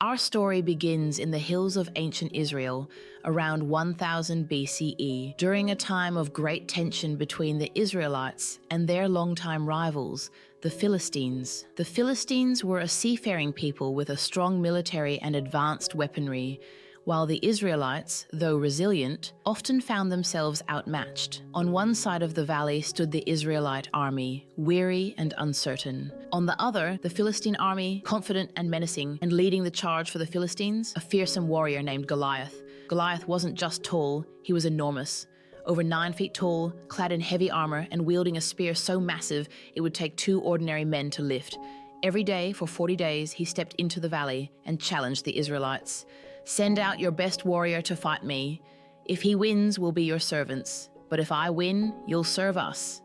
Our story begins in the hills of ancient Israel around 1000 BCE, during a time of great tension between the Israelites and their longtime rivals, the Philistines. The Philistines were a seafaring people with a strong military and advanced weaponry, while the Israelites, though resilient, often found themselves outmatched. On one side of the valley stood the Israelite army, weary and uncertain. On the other, the Philistine army, confident and menacing, and leading the charge for the Philistines, a fearsome warrior named Goliath. Goliath wasn't just tall, he was enormous. Over 9 feet tall, clad in heavy armor, and wielding a spear so massive it would take 2 ordinary men to lift. Every day, for 40 days, he stepped into the valley and challenged the Israelites. "Send out your best warrior to fight me. If he wins, we'll be your servants. But if I win, you'll serve us."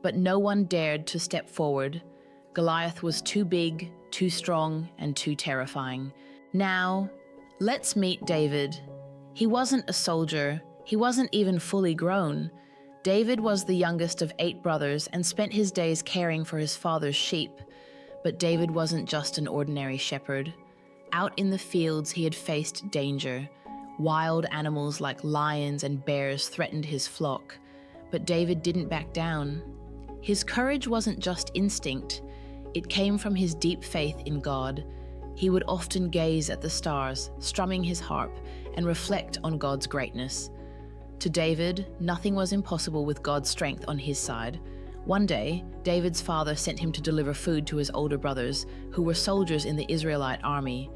But no one dared to step forward. Goliath was too big, too strong, and too terrifying. Now, let's meet David. He wasn't a soldier. He wasn't even fully grown. David was the youngest of 8 brothers and spent his days caring for his father's sheep. But David wasn't just an ordinary shepherd. Out in the fields, he had faced danger. Wild animals like lions and bears threatened his flock. But David didn't back down. His courage wasn't just instinct. It came from his deep faith in God. He would often gaze at the stars, strumming his harp, and reflect on God's greatness. To David, nothing was impossible with God's strength on his side. One day, David's father sent him to deliver food to his older brothers, who were soldiers in the Israelite army.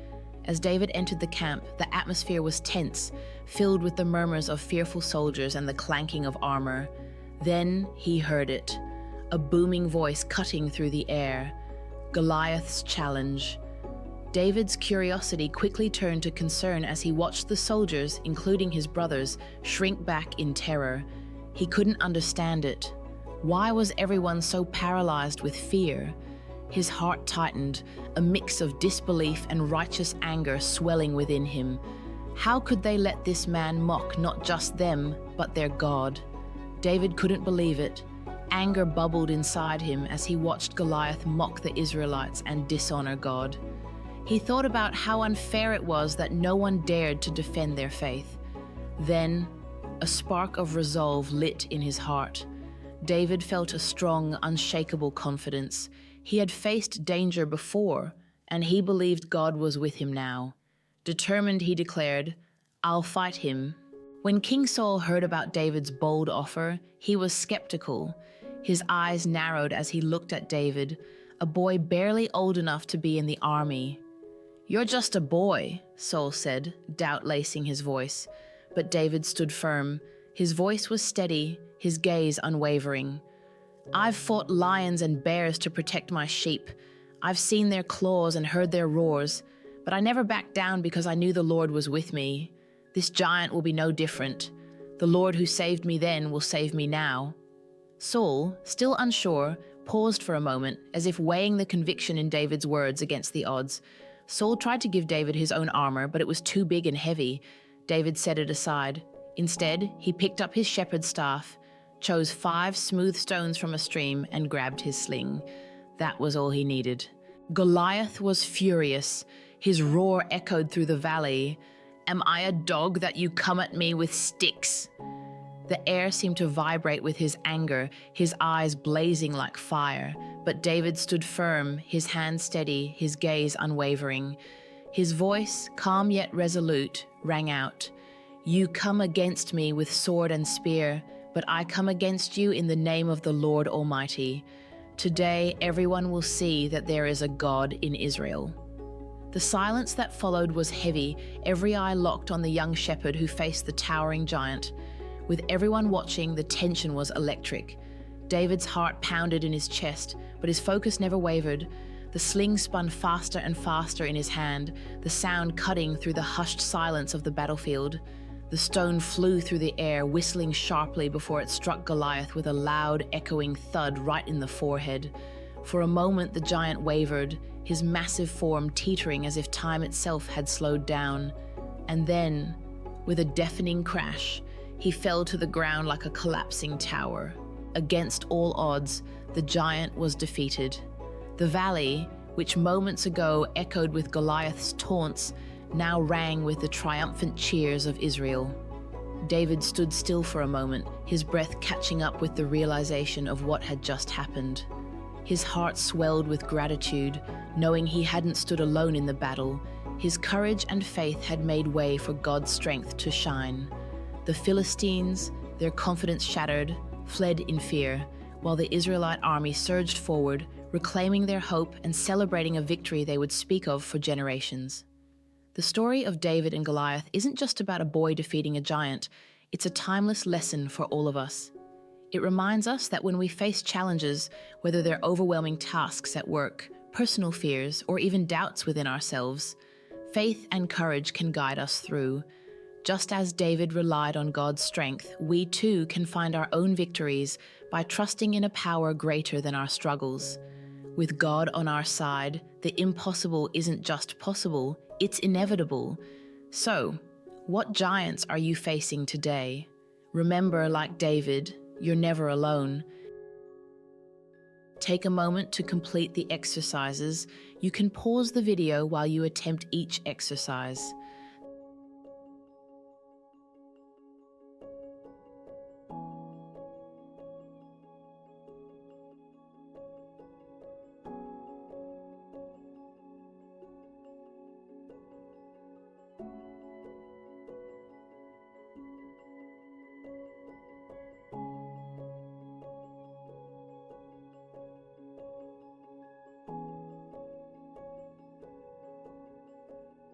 As David entered the camp, the atmosphere was tense, filled with the murmurs of fearful soldiers and the clanking of armor. Then he heard it, a booming voice cutting through the air. Goliath's challenge. David's curiosity quickly turned to concern as he watched the soldiers, including his brothers, shrink back in terror. He couldn't understand it. Why was everyone so paralyzed with fear? His heart tightened, a mix of disbelief and righteous anger swelling within him. How could they let this man mock not just them, but their God? David couldn't believe it. Anger bubbled inside him as he watched Goliath mock the Israelites and dishonor God. He thought about how unfair it was that no one dared to defend their faith. Then, a spark of resolve lit in his heart. David felt a strong, unshakable confidence. He had faced danger before, and he believed God was with him now. Determined, he declared, "I'll fight him." When King Saul heard about David's bold offer, he was skeptical. His eyes narrowed as he looked at David, a boy barely old enough to be in the army. "You're just a boy," Saul said, doubt lacing his voice. But David stood firm. His voice was steady, his gaze unwavering. "I've fought lions and bears to protect my sheep. I've seen their claws and heard their roars, but I never backed down because I knew the Lord was with me. This giant will be no different. The Lord who saved me then will save me now." Saul, still unsure, paused for a moment, as if weighing the conviction in David's words against the odds. Saul tried to give David his own armor, but it was too big and heavy. David set it aside. Instead, he picked up his shepherd's staff, chose 5 smooth stones from a stream, and grabbed his sling. That was all he needed. Goliath was furious. His roar echoed through the valley. "Am I a dog that you come at me with sticks?" The air seemed to vibrate with his anger, his eyes blazing like fire. But David stood firm, his hands steady, his gaze unwavering. His voice, calm yet resolute, rang out, "You come against me with sword and spear, but I come against you in the name of the Lord Almighty. Today, everyone will see that there is a God in Israel." The silence that followed was heavy, every eye locked on the young shepherd who faced the towering giant. With everyone watching, the tension was electric. David's heart pounded in his chest, but his focus never wavered. The sling spun faster and faster in his hand, the sound cutting through the hushed silence of the battlefield. The stone flew through the air, whistling sharply before it struck Goliath with a loud, echoing thud right in the forehead. For a moment, the giant wavered, his massive form teetering as if time itself had slowed down. And then, with a deafening crash, he fell to the ground like a collapsing tower. Against all odds, the giant was defeated. The valley, which moments ago echoed with Goliath's taunts, now rang with the triumphant cheers of Israel. David stood still for a moment, his breath catching up with the realization of what had just happened. His heart swelled with gratitude, knowing he hadn't stood alone in the battle. His courage and faith had made way for God's strength to shine. The Philistines, their confidence shattered, fled in fear, while the Israelite army surged forward, reclaiming their hope and celebrating a victory they would speak of for generations. The story of David and Goliath isn't just about a boy defeating a giant, it's a timeless lesson for all of us. It reminds us that when we face challenges, whether they're overwhelming tasks at work, personal fears, or even doubts within ourselves, faith and courage can guide us through. Just as David relied on God's strength, we too can find our own victories by trusting in a power greater than our struggles. With God on our side, the impossible isn't just possible, it's inevitable. So, what giants are you facing today? Remember, like David, you're never alone. Take a moment to complete the exercises. You can pause the video while you attempt each exercise.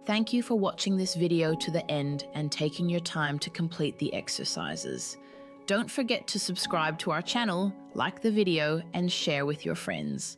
Thank you for watching this video to the end and taking your time to complete the exercises. Don't forget to subscribe to our channel, like the video, and share with your friends.